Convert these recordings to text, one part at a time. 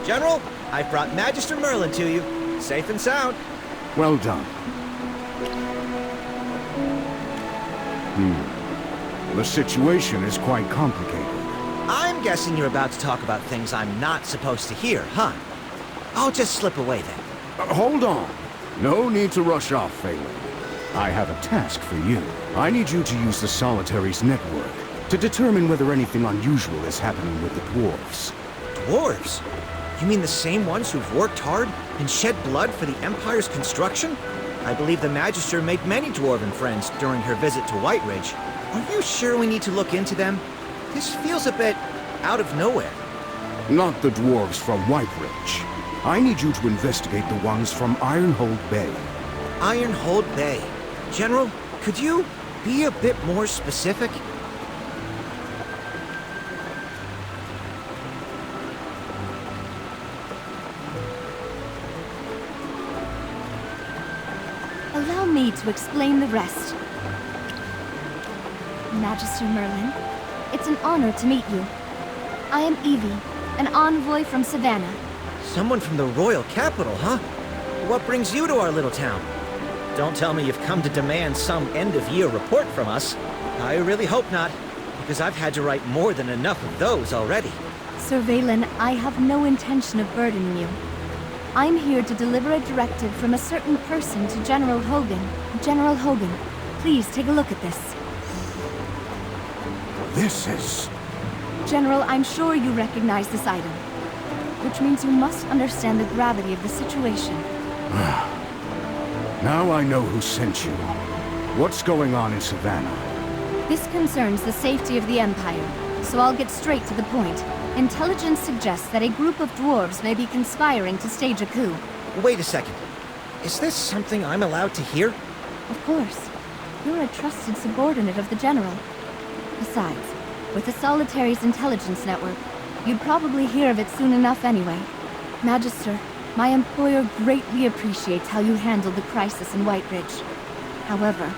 General, I've brought Magister Merlin to you, safe and sound. Well done. The situation is quite complicated. I'm guessing you're about to talk about things I'm not supposed to hear, huh? I'll just slip away then. Hold on. No need to rush off, Phelan. I have a task for you. I need you to use the Solitary's network to determine whether anything unusual is happening with the dwarves. Dwarves? You mean the same ones who've worked hard and shed blood for the Empire's construction? I believe the Magister made many dwarven friends during her visit to White Ridge. Are you sure we need to look into them? This feels a bit out of nowhere. Not the dwarves from White Ridge. I need you to investigate the ones from Ironhold Bay. Ironhold Bay. General, could you be a bit more specific? Allow me to explain the rest. Magister Merlin, it's an honor to meet you. I am Evie, an envoy from Savannah. Someone from the royal capital, huh? What brings you to our little town? Don't tell me you've come to demand some end-of-year report from us. I really hope not, because I've had to write more than enough of those already. Sir Valen, I have no intention of burdening you. I'm here to deliver a directive from a certain person to General Hogan. General Hogan, please take a look at this. This is... General, I'm sure you recognize this item, which means you must understand the gravity of the situation. Now I know who sent you. What's going on in Savannah? This concerns the safety of the Empire, so I'll get straight to the point. Intelligence suggests that a group of dwarves may be conspiring to stage a coup. Wait a second. Is this something I'm allowed to hear? Of course. You're a trusted subordinate of the General. Besides, with the Solitary's intelligence network, you'd probably hear of it soon enough anyway. Magister, my employer greatly appreciates how you handled the crisis in White Ridge. However,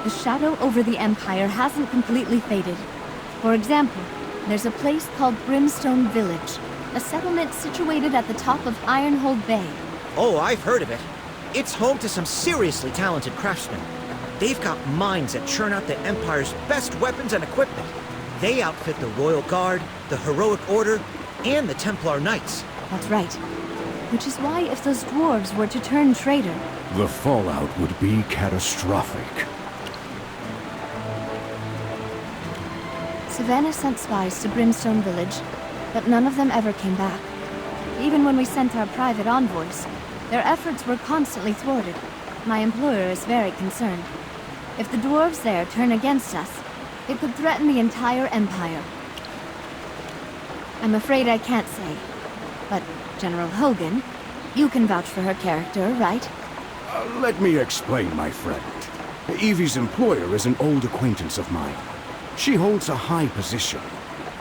the shadow over the Empire hasn't completely faded. For example, there's a place called Brimstone Village, a settlement situated at the top of Ironhold Bay. Oh, I've heard of it. It's home to some seriously talented craftsmen. They've got mines that churn out the Empire's best weapons and equipment. They outfit the Royal Guard, the Heroic Order, and the Templar Knights. That's right. Which is why if those dwarves were to turn traitor... The fallout would be catastrophic. Savannah sent spies to Brimstone Village, but none of them ever came back. Even when we sent our private envoys, their efforts were constantly thwarted. My employer is very concerned. If the dwarves there turn against us, it could threaten the entire Empire. I'm afraid I can't say. But, General Hogan, you can vouch for her character, right? Let me explain, my friend. Evie's employer is an old acquaintance of mine. She holds a high position,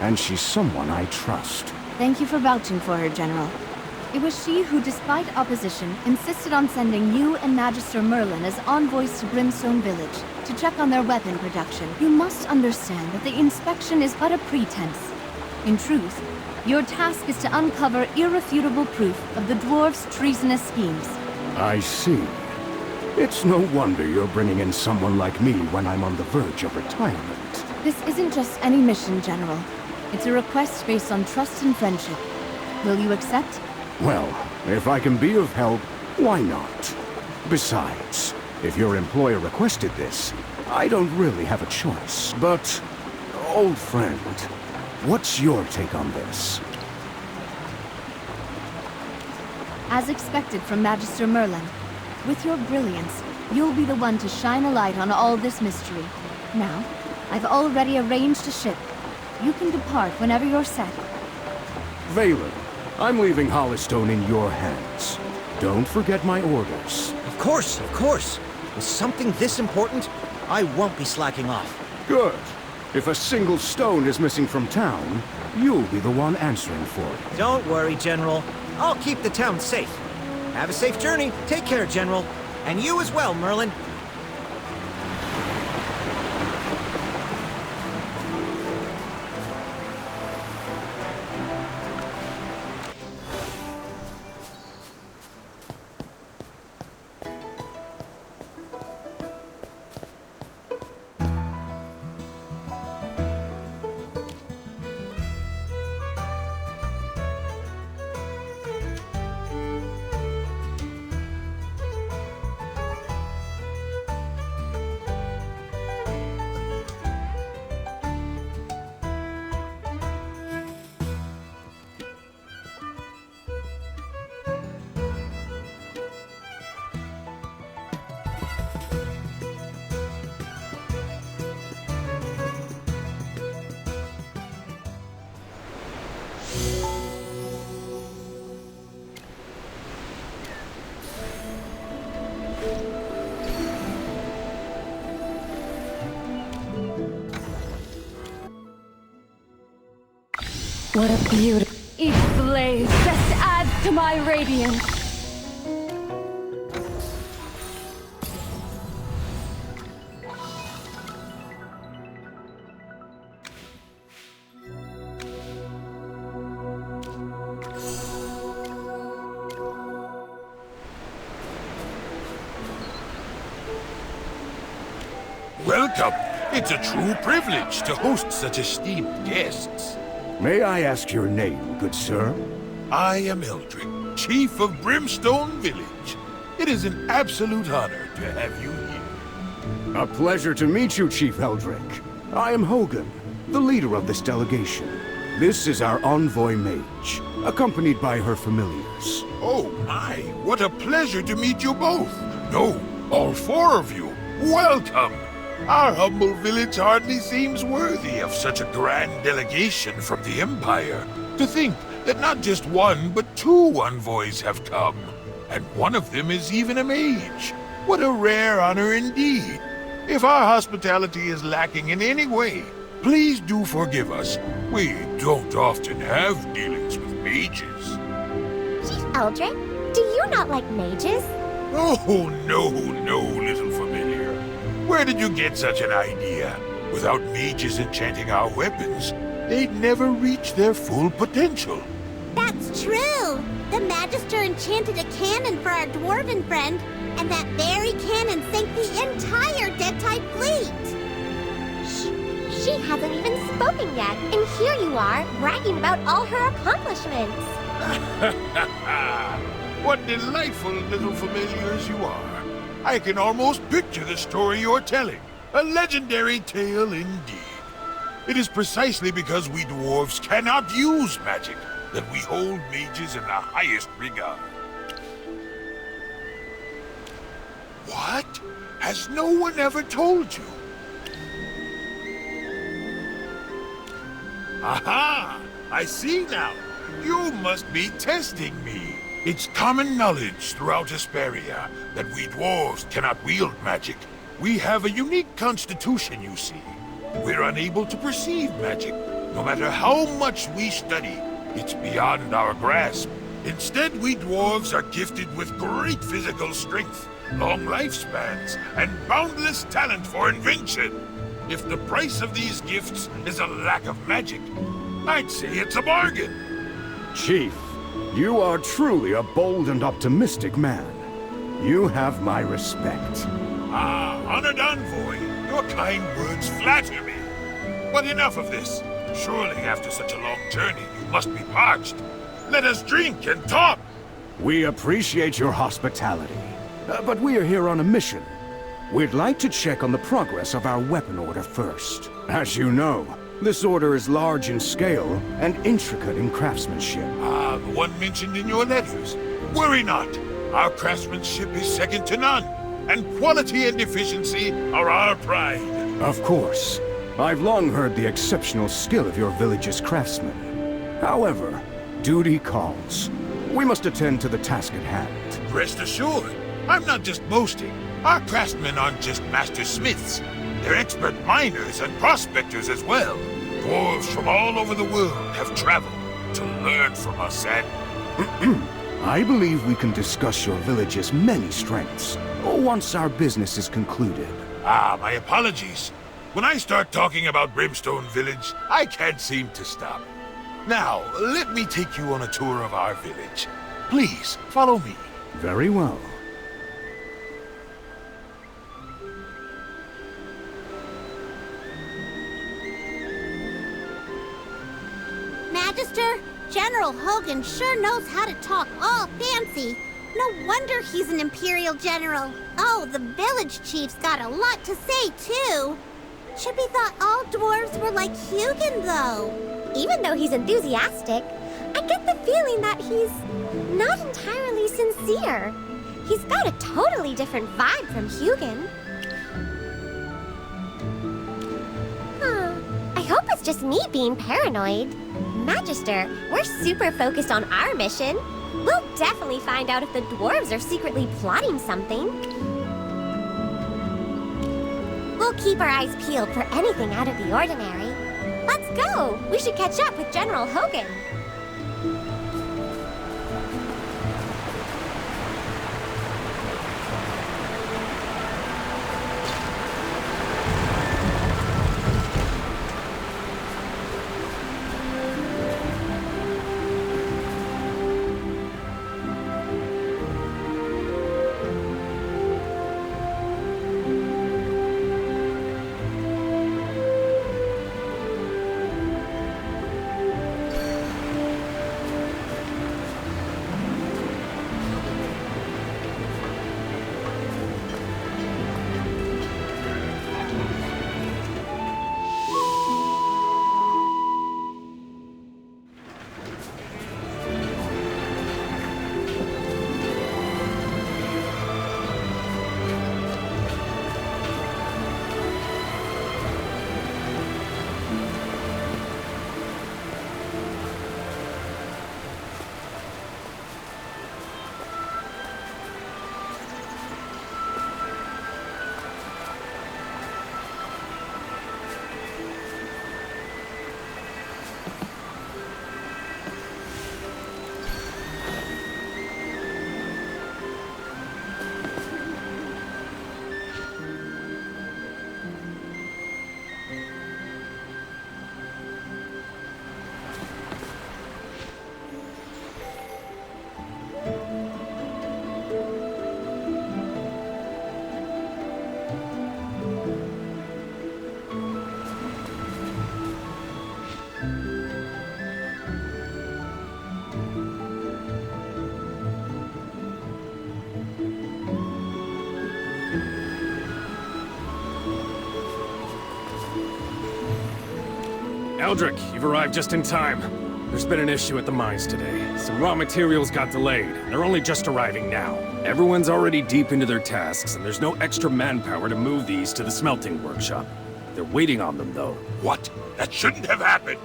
and she's someone I trust. Thank you for vouching for her, General. It was she who, despite opposition, insisted on sending you and Magister Merlin as envoys to Brimstone Village to check on their weapon production. You must understand that the inspection is but a pretense. In truth, your task is to uncover irrefutable proof of the dwarves' treasonous schemes. I see. It's no wonder you're bringing in someone like me when I'm on the verge of retirement. This isn't just any mission, General. It's a request based on trust and friendship. Will you accept? Well, if I can be of help, why not? Besides, if your employer requested this, I don't really have a choice. But, old friend, what's your take on this? As expected from Magister Merlin, with your brilliance, you'll be the one to shine a light on all this mystery. Now, I've already arranged a ship. You can depart whenever you're set. Valen, I'm leaving Hollystone in your hands. Don't forget my orders. Of course, of course. With something this important, I won't be slacking off. Good. If a single stone is missing from town, you'll be the one answering for it. Don't worry, General. I'll keep the town safe. Have a safe journey. Take care, General. And you as well, Merlin. What a beauty. Each blaze just adds to my radiance. Welcome. It's a true privilege to host such esteemed guests. May I ask your name, good sir? I am Eldrick, Chief of Brimstone Village. It is an absolute honor to have you here. A pleasure to meet you, Chief Eldrick. I am Hogan, the leader of this delegation. This is our envoy mage, accompanied by her familiars. Oh my, what a pleasure to meet you both. No, all four of you. Welcome. Our humble village hardly seems worthy of such a grand delegation from the Empire. To think that not just one, but two envoys have come. And one of them is even a mage. What a rare honor indeed. If our hospitality is lacking in any way, please do forgive us. We don't often have dealings with mages. Chief Eldrick, do you not like mages? Oh, no, little familiar. Where did you get such an idea? Without mages enchanting our weapons, they'd never reach their full potential. That's true! The Magister enchanted a cannon for our dwarven friend, and that very cannon sank the entire dead-type fleet! She hasn't even spoken yet, and here you are, bragging about all her accomplishments! What delightful little familiars you are. I can almost picture the story you're telling. A legendary tale indeed. It is precisely because we dwarves cannot use magic that we hold mages in the highest regard. What? Has no one ever told you? Aha! I see now. You must be testing me. It's common knowledge throughout Hesperia that we dwarves cannot wield magic. We have a unique constitution, you see. We're unable to perceive magic. No matter how much we study, it's beyond our grasp. Instead, we dwarves are gifted with great physical strength, long lifespans, and boundless talent for invention. If the price of these gifts is a lack of magic, I'd say it's a bargain. Chief, you are truly a bold and optimistic man. You have my respect. Ah, honored envoy, your kind words flatter me. But enough of this. Surely after such a long journey, you must be parched. Let us drink and talk. We appreciate your hospitality, but we are here on a mission. We'd like to check on the progress of our weapon order first. As you know, this order is large in scale and intricate in craftsmanship. Ah, the one mentioned in your letters. Worry not. Our craftsmanship is second to none, and quality and efficiency are our pride. Of course. I've long heard the exceptional skill of your village's craftsmen. However, duty calls. We must attend to the task at hand. Rest assured, I'm not just boasting. Our craftsmen aren't just master smiths. They're expert miners and prospectors as well. Dwarves from all over the world have traveled to learn from us and... I believe we can discuss your village's many strengths once our business is concluded. Ah, my apologies. When I start talking about Brimstone Village, I can't seem to stop. Now, let me take you on a tour of our village. Please, follow me. Very well. Magister, General Hogan sure knows how to talk all fancy. No wonder he's an Imperial General. Oh, the village chief's got a lot to say, too. Chippy thought all dwarves were like Hugin, though. Even though he's enthusiastic, I get the feeling that he's not entirely sincere. He's got a totally different vibe from Hugin. I hope it's just me being paranoid. Magister, we're super focused on our mission. We'll definitely find out if the dwarves are secretly plotting something. We'll keep our eyes peeled for anything out of the ordinary. Let's go! We should catch up with General Hogan. Eldrick, you've arrived just in time. There's been an issue at the mines today. Some raw materials got delayed, and they're only just arriving now. Everyone's already deep into their tasks, and there's no extra manpower to move these to the smelting workshop. They're waiting on them, though. What? That shouldn't have happened.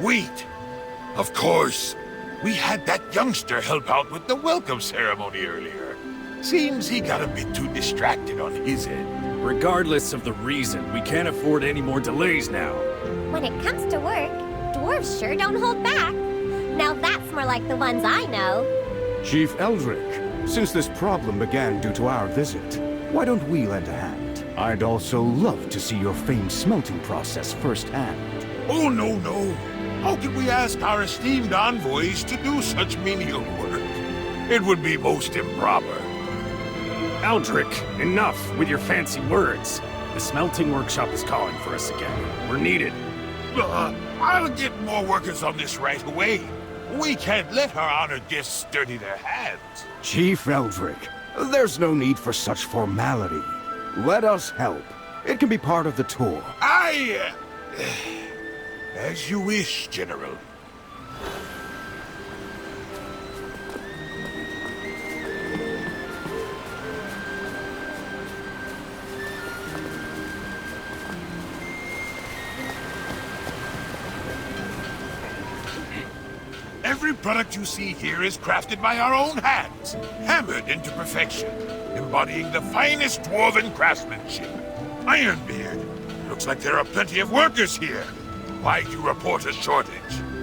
Wait. Of course. We had that youngster help out with the welcome ceremony earlier. Seems he got a bit too distracted on his end. Regardless of the reason, we can't afford any more delays now. When it comes to work, dwarves sure don't hold back. Now that's more like the ones I know. Chief Eldrick, since this problem began due to our visit, why don't we lend a hand? I'd also love to see your famed smelting process firsthand. Oh, no, no. How can we ask our esteemed envoys to do such menial work? It would be most improper. Eldrick, enough with your fancy words. The smelting workshop is calling for us again. We're needed. I'll get more workers on this right away. We can't let our honored guests dirty their hands. Chief Eldrick, there's no need for such formality. Let us help. It can be part of the tour. As you wish, General. Every product you see here is crafted by our own hands, hammered into perfection, embodying the finest dwarven craftsmanship. Ironbeard, looks like there are plenty of workers here. Why'd you report a shortage?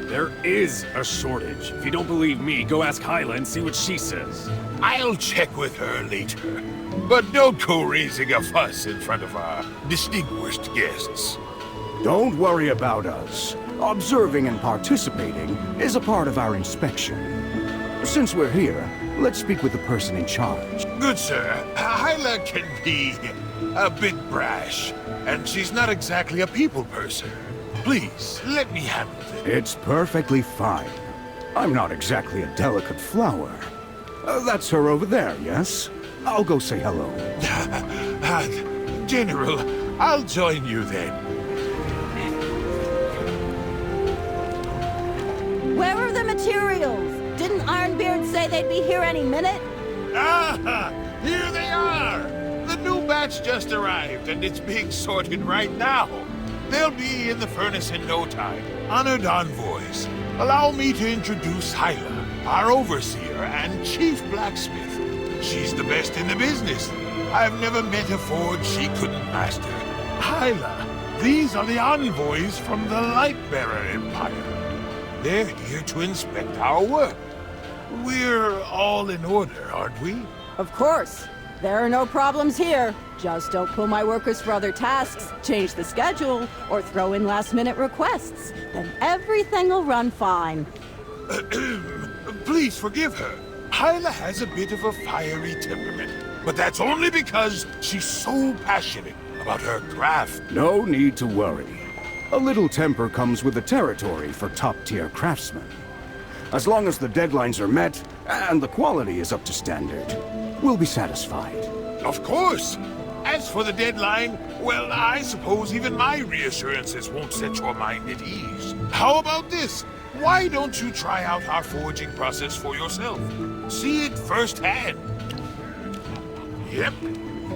There is a shortage. If you don't believe me, go ask Hyla and see what she says. I'll check with her later. But don't go raising a fuss in front of our distinguished guests. Don't worry about us. Observing and participating is a part of our inspection. Since we're here, let's speak with the person in charge. Good sir, Hyla can be a bit brash, and she's not exactly a people person. Please, let me handle it. It's perfectly fine. I'm not exactly a delicate flower. That's her over there, yes? I'll go say hello. General, I'll join you then. Where are the materials? Didn't Ironbeard say they'd be here any minute? Ah, here they are! The new batch just arrived, and it's being sorted right now. They'll be in the furnace in no time. Honored envoys, allow me to introduce Hyla, our overseer and chief blacksmith. She's the best in the business. I've never met a forge she couldn't master. Hyla, These are the envoys from the Lightbearer Empire. They're here to inspect our work. We're all in order, aren't we? Of course. There are no problems here. Just don't pull my workers for other tasks, change the schedule, or throw in last-minute requests. Then everything will run fine. Please forgive her. Hyla has a bit of a fiery temperament, but that's only because she's so passionate about her craft. No need to worry. A little temper comes with the territory for top-tier craftsmen. As long as the deadlines are met, and the quality is up to standard, we'll be satisfied. Of course! As for the deadline, well, I suppose even my reassurances won't set your mind at ease. How about this? Why don't you try out our forging process for yourself? See it firsthand. Yep,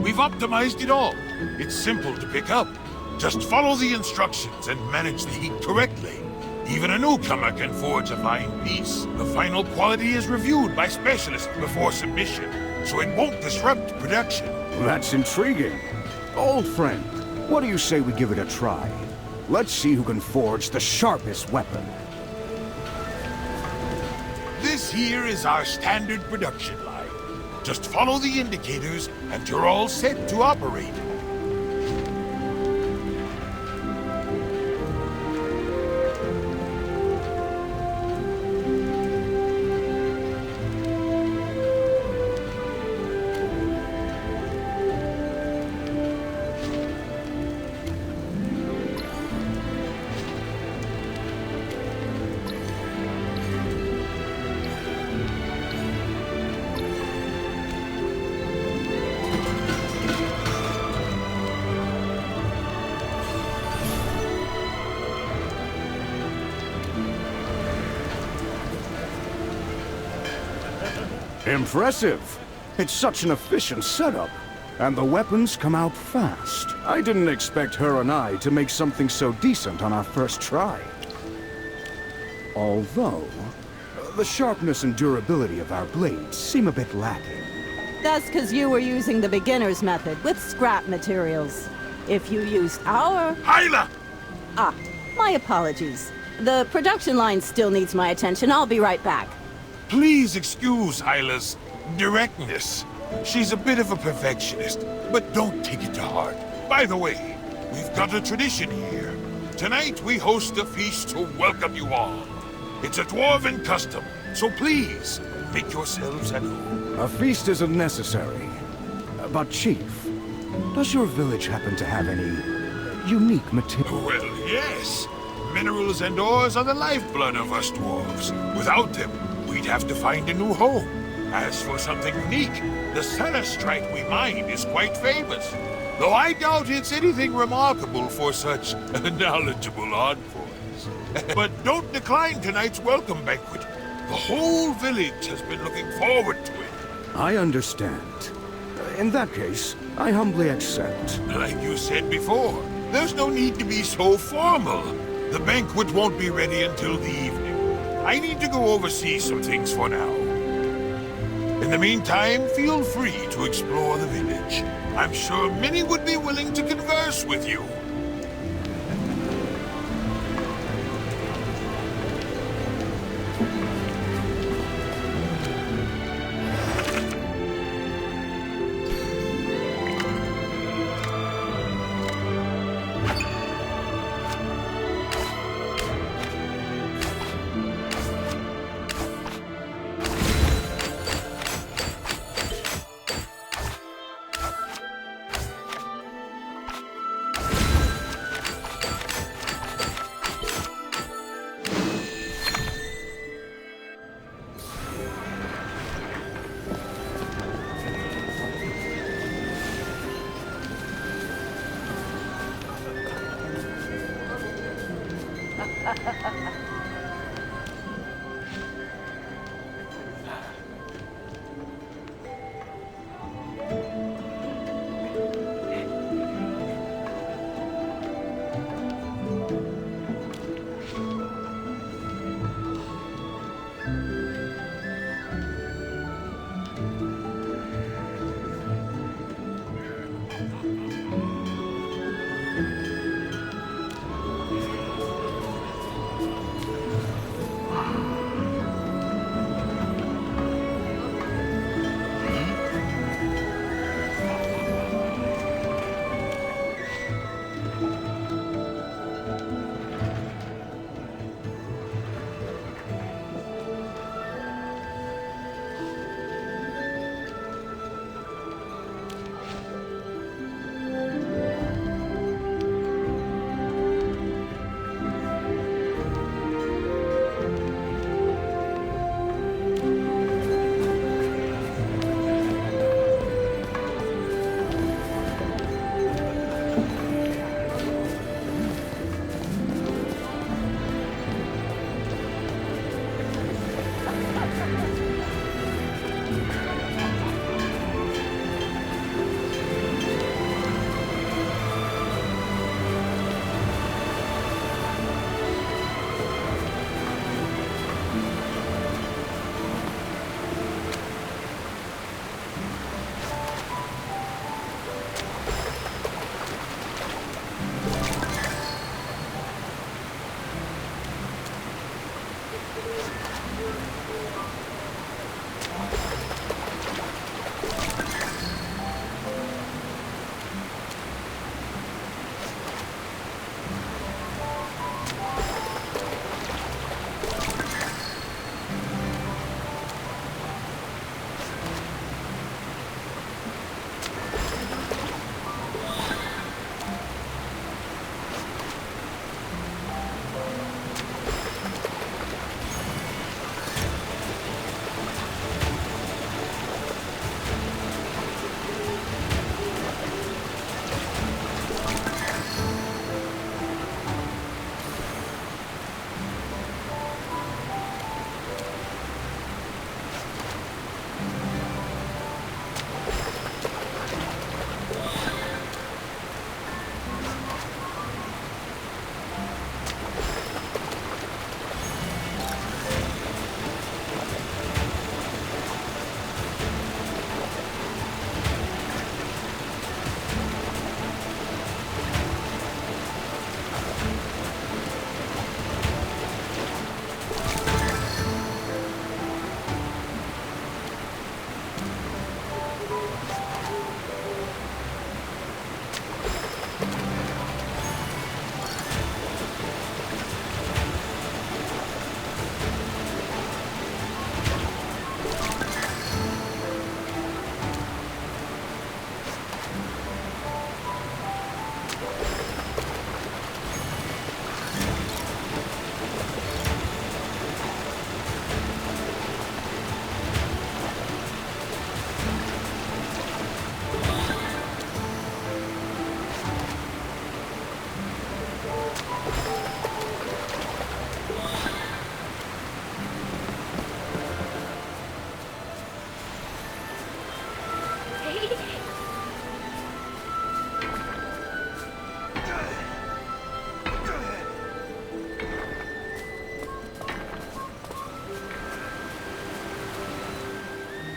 we've optimized it all. It's simple to pick up. Just follow the instructions and manage the heat correctly. Even a newcomer can forge a fine piece. The final quality is reviewed by specialists before submission, so it won't disrupt production. That's intriguing. Old friend, what do you say we give it a try? Let's see who can forge the sharpest weapon. This here is our standard production line. Just follow the indicators and you're all set to operate. Impressive. It's such an efficient setup. And the weapons come out fast. I didn't expect her and I to make something so decent on our first try. Although, the sharpness and durability of our blades seem a bit lacking. That's because you were using the beginner's method with scrap materials. If you used our... Hyla! Ah, my apologies. The production line still needs my attention. I'll be right back. Please excuse Hyla's directness. She's a bit of a perfectionist, but don't take it to heart. By the way, we've got a tradition here. Tonight we host a feast to welcome you all. It's a dwarven custom, so please, make yourselves at home. A feast isn't necessary. But Chief, does your village happen to have any unique material? Well, yes. Minerals and ores are the lifeblood of us dwarves. Without them, we'd have to find a new home. As for something unique, the Celestite we mine is quite famous. Though I doubt it's anything remarkable for such knowledgeable envoys. But don't decline tonight's welcome banquet. The whole village has been looking forward to it. I understand. In that case, I humbly accept. Like you said before, there's no need to be so formal. The banquet won't be ready until the evening. I need to go oversee some things for now. In the meantime, feel free to explore the village. I'm sure many would be willing to converse with you.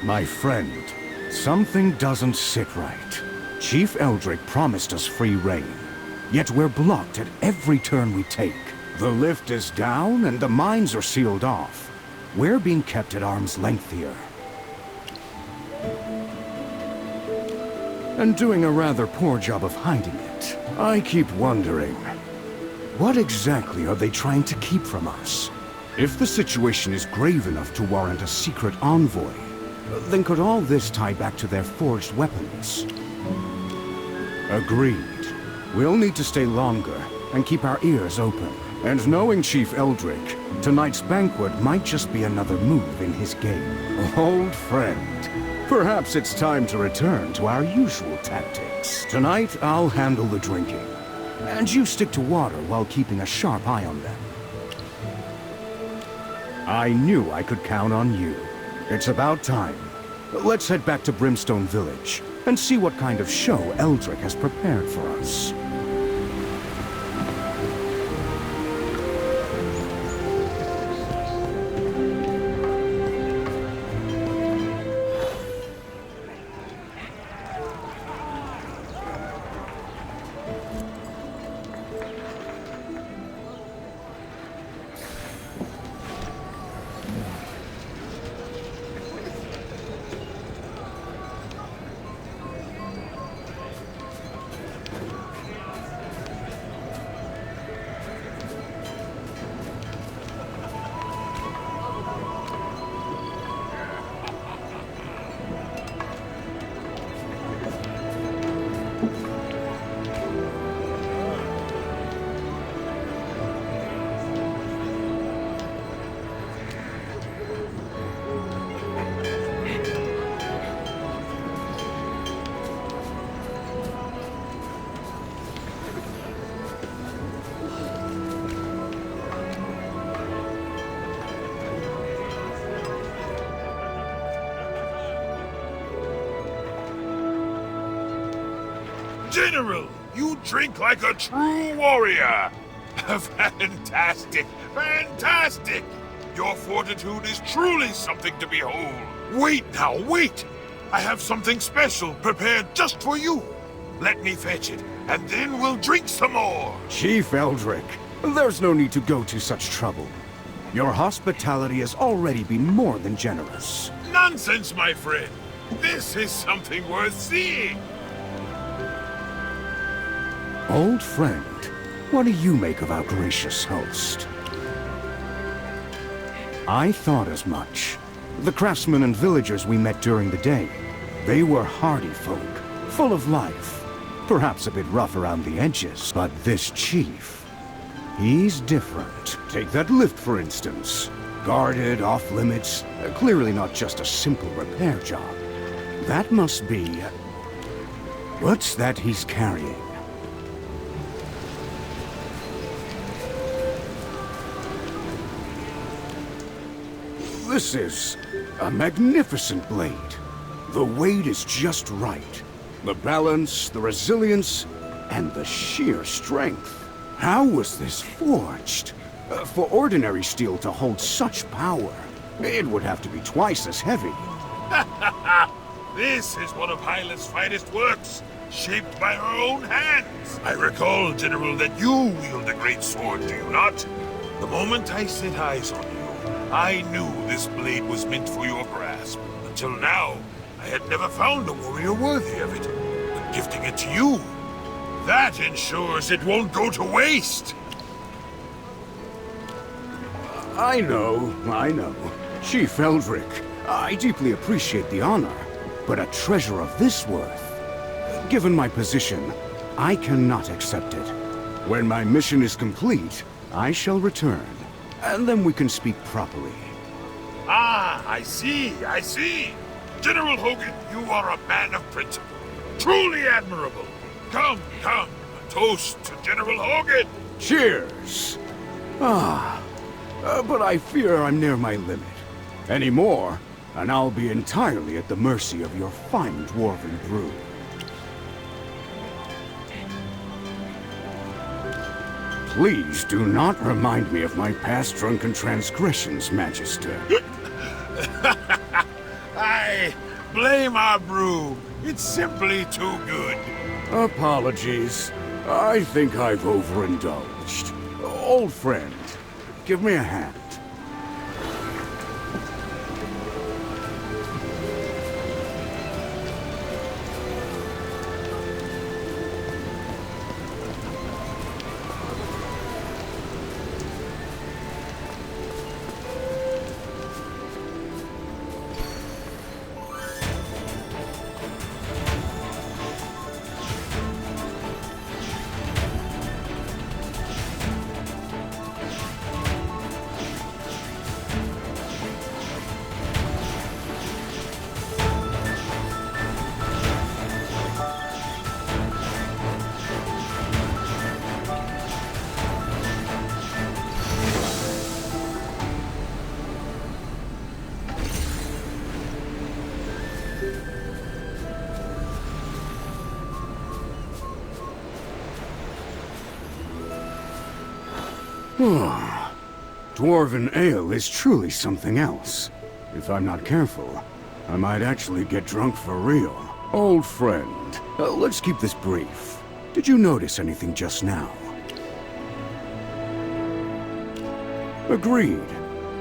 My friend, something doesn't sit right. Chief Eldrick promised us free reign, yet we're blocked at every turn we take. The lift is down and the mines are sealed off. We're being kept at arm's length here. And doing a rather poor job of hiding it. I keep wondering, what exactly are they trying to keep from us? If the situation is grave enough to warrant a secret envoy, then could all this tie back to their forged weapons? Agreed. We'll need to stay longer and keep our ears open. And knowing Chief Eldrick, tonight's banquet might just be another move in his game. Old friend, perhaps it's time to return to our usual tactics. Tonight, I'll handle the drinking. And you stick to water while keeping a sharp eye on them. I knew I could count on you. It's about time. Let's head back to Brimstone Village and see what kind of show Eldrick has prepared for us. General, you drink like a true warrior. Fantastic, fantastic. Your fortitude is truly something to behold. Wait now, wait. I have something special prepared just for you. Let me fetch it, and then we'll drink some more. Chief Eldrick, there's no need to go to such trouble. Your hospitality has already been more than generous. Nonsense, my friend. This is something worth seeing. Old friend, what do you make of our gracious host? I thought as much. The craftsmen and villagers we met during the day, they were hardy folk, full of life. Perhaps a bit rough around the edges, but this chief, he's different. Take that lift, for instance. Guarded, off-limits, clearly not just a simple repair job. That must be... what's that he's carrying? This is a magnificent blade. The weight is just right. The balance, the resilience, and the sheer strength. How was this forged? For ordinary steel to hold such power, it would have to be twice as heavy. This is one of Hyla's finest works, shaped by her own hands. I recall, General, that you wield a great sword, do you not? The moment I set eyes on you, I knew this blade was meant for your grasp. Until now, I had never found a warrior worthy of it. But gifting it to you, that ensures it won't go to waste. I know. Chief Eldrick, I deeply appreciate the honor, but a treasure of this worth, given my position, I cannot accept it. When my mission is complete, I shall return, and then we can speak properly. Ah, I see. General Hogan, you are a man of principle. Truly admirable. Come, a toast to General Hogan. Cheers! But I fear I'm near my limit. Any more, and I'll be entirely at the mercy of your fine dwarven brew. Please do not remind me of my past drunken transgressions, Magister. I blame our brew. It's simply too good. Apologies. I think I've overindulged. Old friend, give me a hand. Dwarven ale is truly something else. If I'm not careful, I might actually get drunk for real. Old friend, let's keep this brief. Did you notice anything just now? Agreed.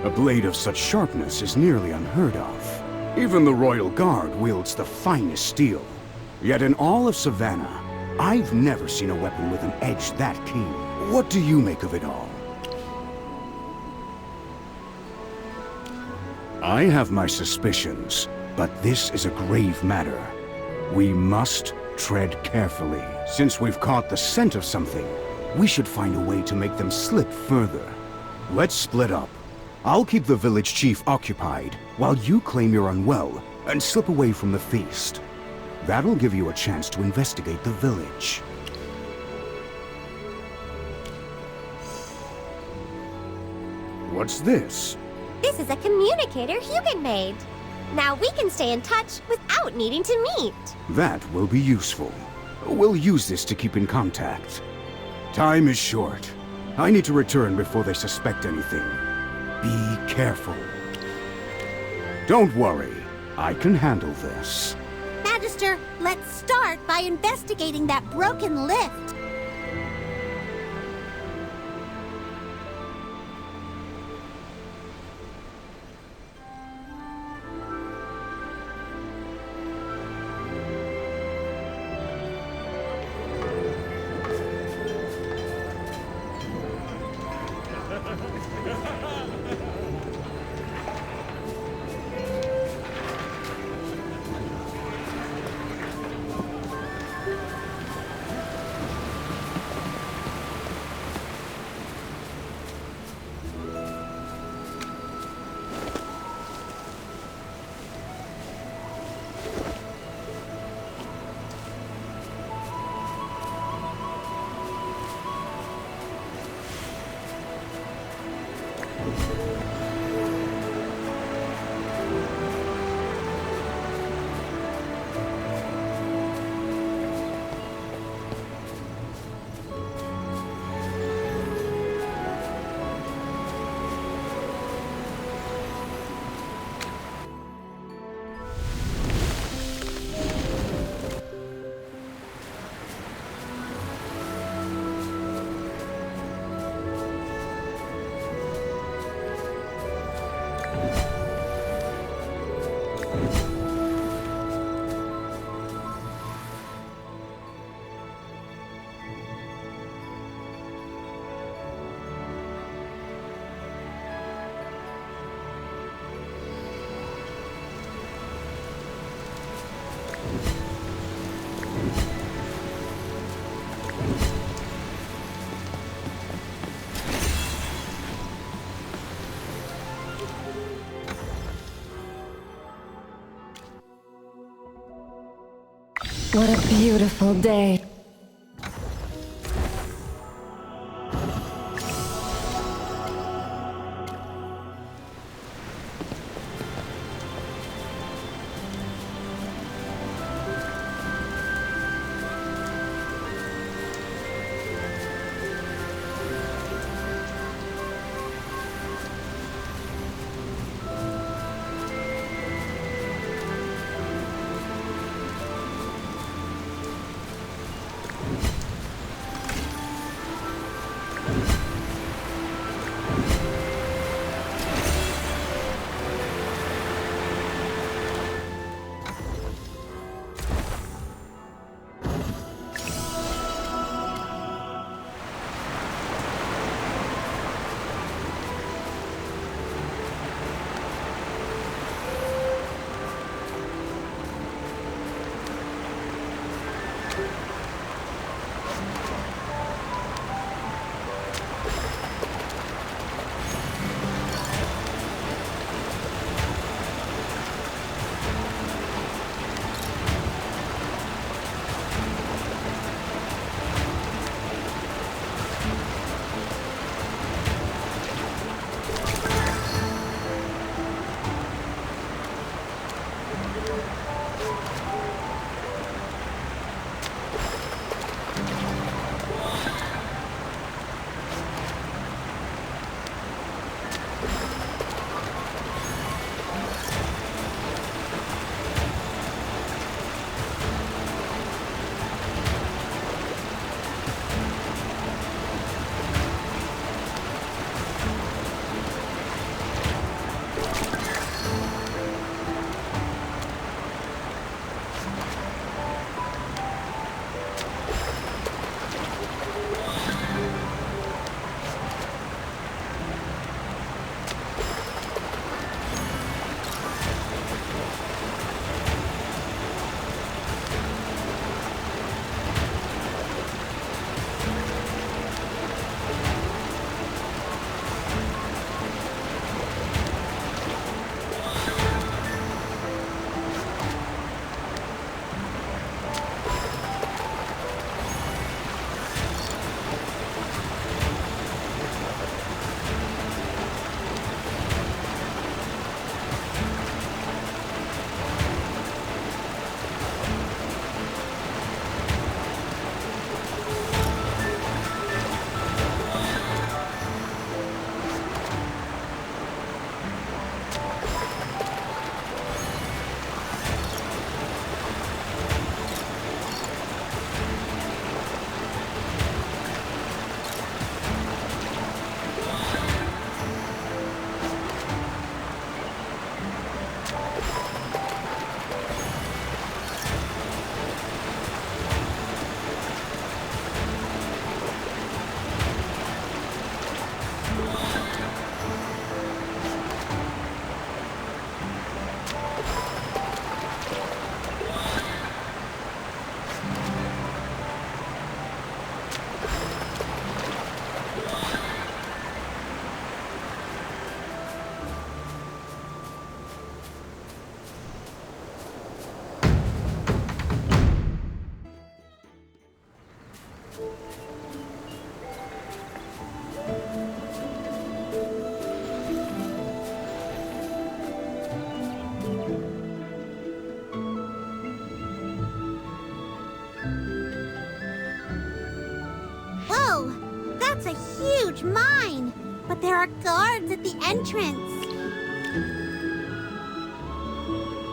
A blade of such sharpness is nearly unheard of. Even the Royal Guard wields the finest steel. Yet in all of Savannah, I've never seen a weapon with an edge that keen. What do you make of it all? I have my suspicions, but this is a grave matter. We must tread carefully. Since we've caught the scent of something, we should find a way to make them slip further. Let's split up. I'll keep the village chief occupied, while you claim you're unwell and slip away from the feast. That'll give you a chance to investigate the village. What's this? This is a communicator Hugin made. Now we can stay in touch without needing to meet. That will be useful. We'll use this to keep in contact. Time is short. I need to return before they suspect anything. Be careful. Don't worry. I can handle this. Magister, let's start by investigating that broken lift. What a beautiful day. huge mine, but there are guards at the entrance.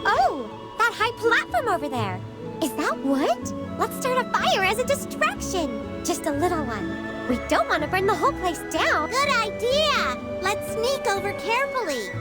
Oh, that high platform over there. Is that wood? Let's start a fire as a distraction. Just a little one. We don't want to burn the whole place down. Good idea! Let's sneak over carefully.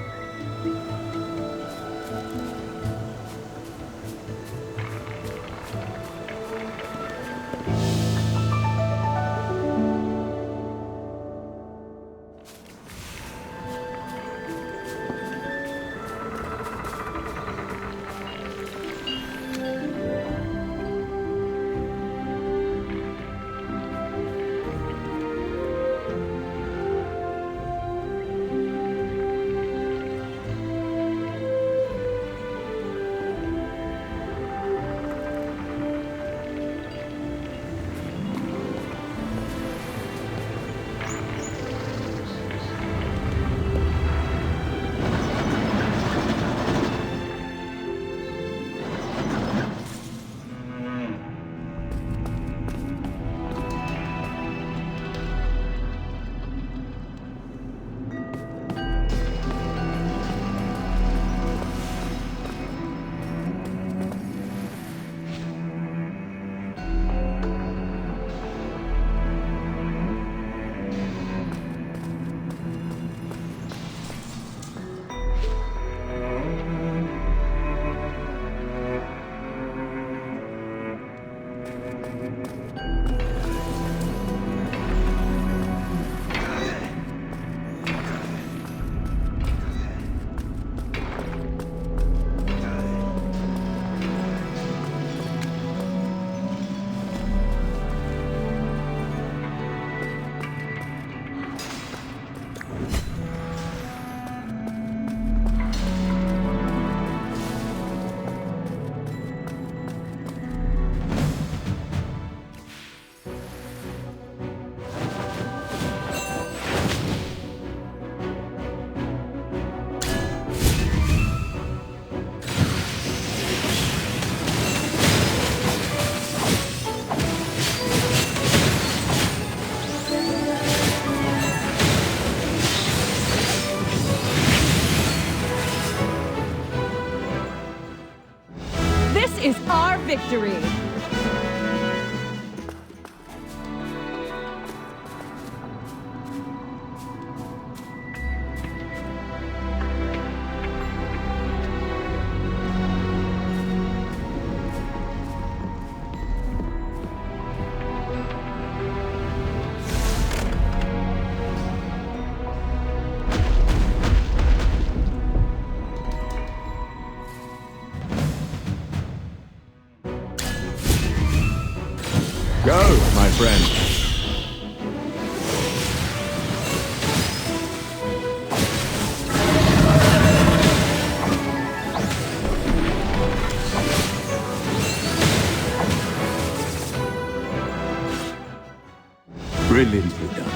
Is our victory! Go, my friend. Brilliantly done.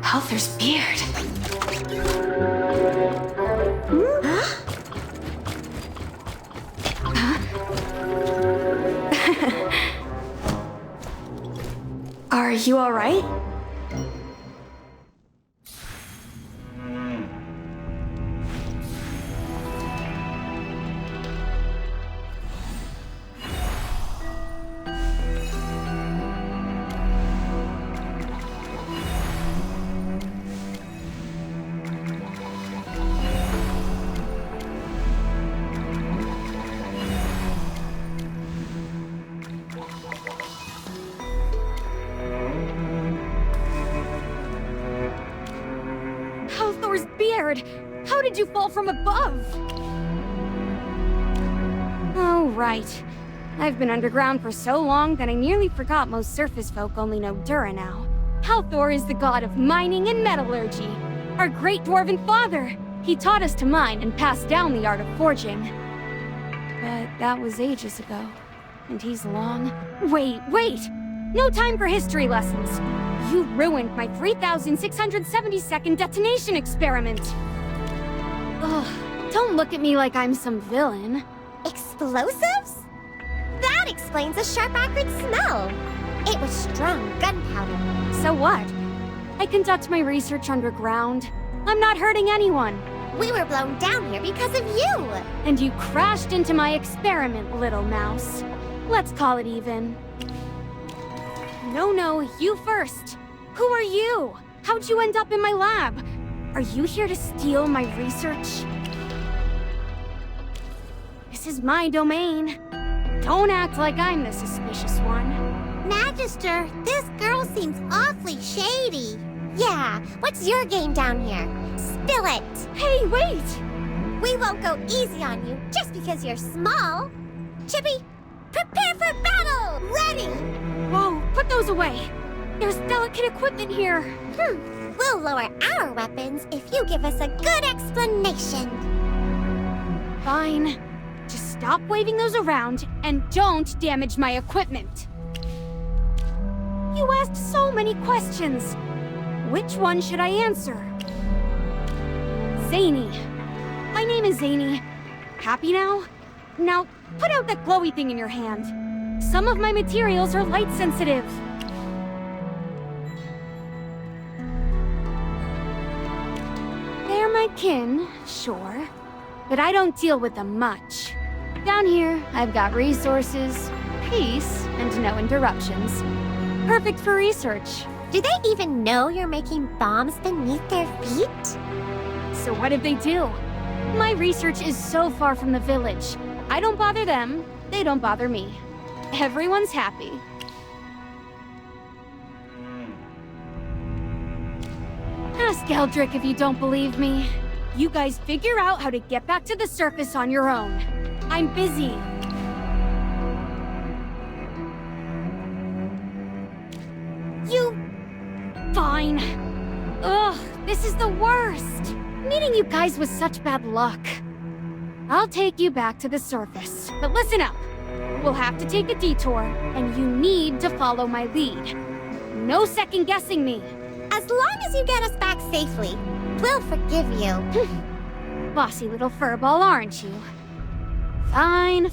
Helfer's beard. Are you all right? scared. How did you fall from above? Oh, right. I've been underground for so long that I nearly forgot most surface folk only know Dura now. Halthor is the god of mining and metallurgy. Our great dwarven father. He taught us to mine and passed down the art of forging. But that was ages ago. And he's long... Wait! No time for history lessons! You ruined my 3,672nd detonation experiment! Ugh, don't look at me like I'm some villain. Explosives? That explains the sharp, acrid smell. It was strong gunpowder. So what? I conduct my research underground. I'm not hurting anyone. We were blown down here because of you! And you crashed into my experiment, little mouse. Let's call it even. No, you first. Who are you? How'd you end up in my lab? Are you here to steal my research? This is my domain. Don't act like I'm the suspicious one. Magister, this girl seems awfully shady. Yeah, what's your game down here? Spill it! Hey, wait! We won't go easy on you just because you're small. Chippy, prepare for battle! Ready! Whoa, put those away. There's delicate equipment here. We'll lower our weapons if you give us a good explanation. Fine. Just stop waving those around and don't damage my equipment. You asked so many questions. Which one should I answer? Zany. My name is Zany. Happy now? Now, put out that glowy thing in your hand. Some of my materials are light sensitive. They're my kin, sure. But I don't deal with them much. Down here, I've got resources, peace, and no interruptions. Perfect for research. Do they even know you're making bombs beneath their feet? So what if they do? My research is so far from the village. I don't bother them, they don't bother me. Everyone's happy. Ask Eldrick if you don't believe me. You guys figure out how to get back to the surface on your own. I'm busy. You... Fine. Ugh, this is the worst. Meeting you guys was such bad luck. I'll take you back to the surface, but listen up. We'll have to take a detour, and you need to follow my lead. No second-guessing me. As long as you get us back safely, we'll forgive you. Bossy little furball, aren't you? Fine.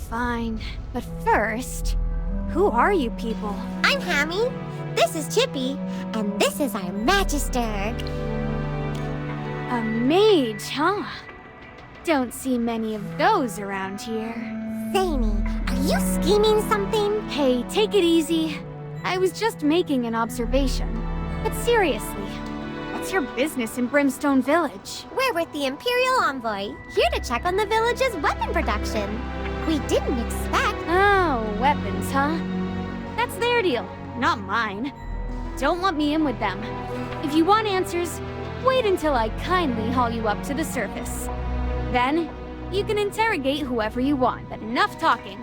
But first, who are you people? I'm Hammy, this is Chippy, and this is our Magister. A mage, huh? Don't see many of those around here. Zany, are you scheming something? Hey, take it easy. I was just making an observation. But seriously, what's your business in Brimstone Village? We're with the Imperial Envoy, here to check on the village's weapon production. We didn't expect... Oh, weapons, huh? That's their deal, not mine. Don't lump me in with them. If you want answers, wait until I kindly haul you up to the surface. Then, you can interrogate whoever you want, but enough talking.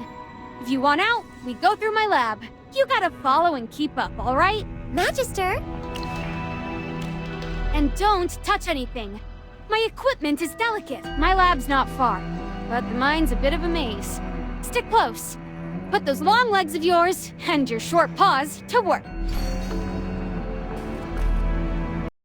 If you want out, we go through my lab. You gotta follow and keep up, alright? Magister! And don't touch anything. My equipment is delicate. My lab's not far, but the mine's a bit of a maze. Stick close. Put those long legs of yours and your short paws to work.